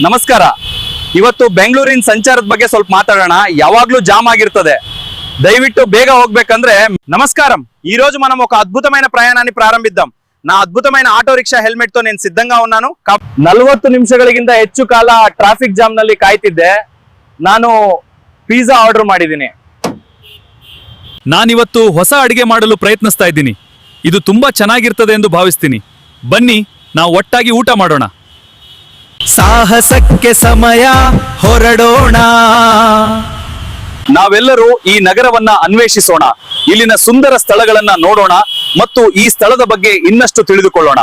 ನಮಸ್ಕಾರ. ಇವತ್ತು ಬೆಂಗಳೂರಿನ ಸಂಚಾರದ ಬಗ್ಗೆ ಸ್ವಲ್ಪ ಮಾತಾಡೋಣ. ಯಾವಾಗ್ಲೂ ಜಾಮ್ ಆಗಿರ್ತದೆ, దయవిಟ್ಟು ಬೇಗ ಹೋಗ್ಬೇకంದ್ರೆ. నమస్కారం. ఈ రోజు మనం ఒక అద్భుతమైన ప్రయాణాన్ని ప్రారంభిద్దాం. నా అద్భుతమైన ఆటో రిక్షా హెల్మెట్ తో నేను సిద్ధంగా ఉన్నాను. 40 ನಿಮಿಷಗಳಿಗಿಂತ ಹೆಚ್ಚು ಕಾಲ ಟ್ರಾಫಿಕ್ ಜಾಮ್ ನಲ್ಲಿ ಕಾಯ್ತಿದ್ದೆ. ನಾನು ಪಿಜ್ಜಾ ಆರ್ಡರ್ ಮಾಡಿದ್ದೀನಿ. ನಾನಿವತ್ತು ಹೊಸ ಅಡಿಗೆ ಮಾಡಲು ಪ್ರಯತ್ನಿಸ್ತಾ ಇದ್ದೀನಿ. ಇದು ತುಂಬಾ ಚೆನ್ನಾಗಿರ್ತದೆ ಎಂದು ಭಾವಿಸ್ತೀನಿ. ಬನ್ನಿ ನಾವು ಒಟ್ಟಾಗಿ ಊಟ ಮಾಡೋಣ. ಸಾಹಸಕ್ಕೆ ಸಮಯ, ಹೊರಡೋಣ. ನಾವೆಲ್ಲರೂ ಈ ನಗರವನ್ನ ಅನ್ವೇಷಿಸೋಣ, ಇಲ್ಲಿನ ಸುಂದರ ಸ್ಥಳಗಳನ್ನ ನೋಡೋಣ ಮತ್ತು ಈ ಸ್ಥಳದ ಬಗ್ಗೆ ಇನ್ನಷ್ಟು ತಿಳಿದುಕೊಳ್ಳೋಣ.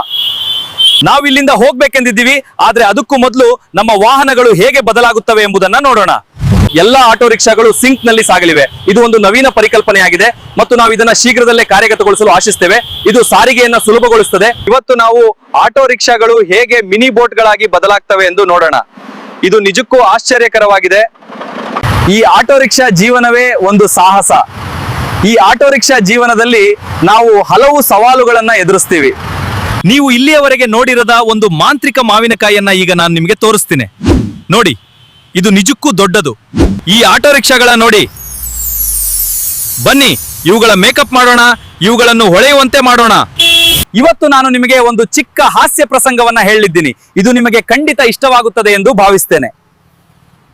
ನಾವಿಲ್ಲಿಂದ ಹೋಗ್ಬೇಕೆಂದಿದ್ದೀವಿ, ಆದ್ರೆ ಅದಕ್ಕೂ ಮೊದಲು ನಮ್ಮ ವಾಹನಗಳು ಹೇಗೆ ಬದಲಾಗುತ್ತವೆ ಎಂಬುದನ್ನ ನೋಡೋಣ. ಎಲ್ಲಾ ಆಟೋ ರಿಕ್ಷಾಗಳು ಸಿಂಕ್ ನಲ್ಲಿ ಸಾಗಲಿವೆ. ಇದು ಒಂದು ನವೀನ ಪರಿಕಲ್ಪನೆಯಾಗಿದೆ ಮತ್ತು ನಾವು ಇದನ್ನ ಶೀಘ್ರದಲ್ಲೇ ಕಾರ್ಯಗತಗೊಳಿಸಲು ಆಶಿಸ್ತೇವೆ. ಇದು ಸಾರಿಗೆಯನ್ನ ಸುಲಭಗೊಳಿಸುತ್ತದೆ. ಇವತ್ತು ನಾವು ಆಟೋ ರಿಕ್ಷಾಗಳು ಹೇಗೆ ಮಿನಿ ಬೋಟ್ ಗಳಾಗಿ ಬದಲಾಗ್ತವೆ ಎಂದು ನೋಡೋಣ. ಇದು ನಿಜಕ್ಕೂ ಆಶ್ಚರ್ಯಕರವಾಗಿದೆ. ಈ ಆಟೋ ರಿಕ್ಷಾ ಜೀವನವೇ ಒಂದು ಸಾಹಸ. ಈ ಆಟೋ ರಿಕ್ಷಾ ಜೀವನದಲ್ಲಿ ನಾವು ಹಲವು ಸವಾಲುಗಳನ್ನ ಎದುರಿಸ್ತೀವಿ. ನೀವು ಇಲ್ಲಿಯವರೆಗೆ ನೋಡಿರದ ಒಂದು ಮಾಂತ್ರಿಕ ಮಾವಿನಕಾಯಿಯನ್ನ ಈಗ ನಾನು ನಿಮಗೆ ತೋರಿಸ್ತೀನಿ. ನೋಡಿ, ಇದು ನಿಜಕ್ಕೂ ದೊಡ್ಡದು. ಈ ಆಟೋ ರಿಕ್ಷಾಗಳ ನೋಡಿ. ಬನ್ನಿ ಇವುಗಳ ಮೇಕಪ್ ಮಾಡೋಣ, ಇವುಗಳನ್ನು ಹೊಳೆಯುವಂತೆ ಮಾಡೋಣ. ಇವತ್ತು ನಾನು ನಿಮಗೆ ಒಂದು ಚಿಕ್ಕ ಹಾಸ್ಯ ಪ್ರಸಂಗವನ್ನ ಹೇಳಿದ್ದೀನಿ. ಇದು ನಿಮಗೆ ಖಂಡಿತ ಇಷ್ಟವಾಗುತ್ತದೆ ಎಂದು ಭಾವಿಸ್ತೇನೆ.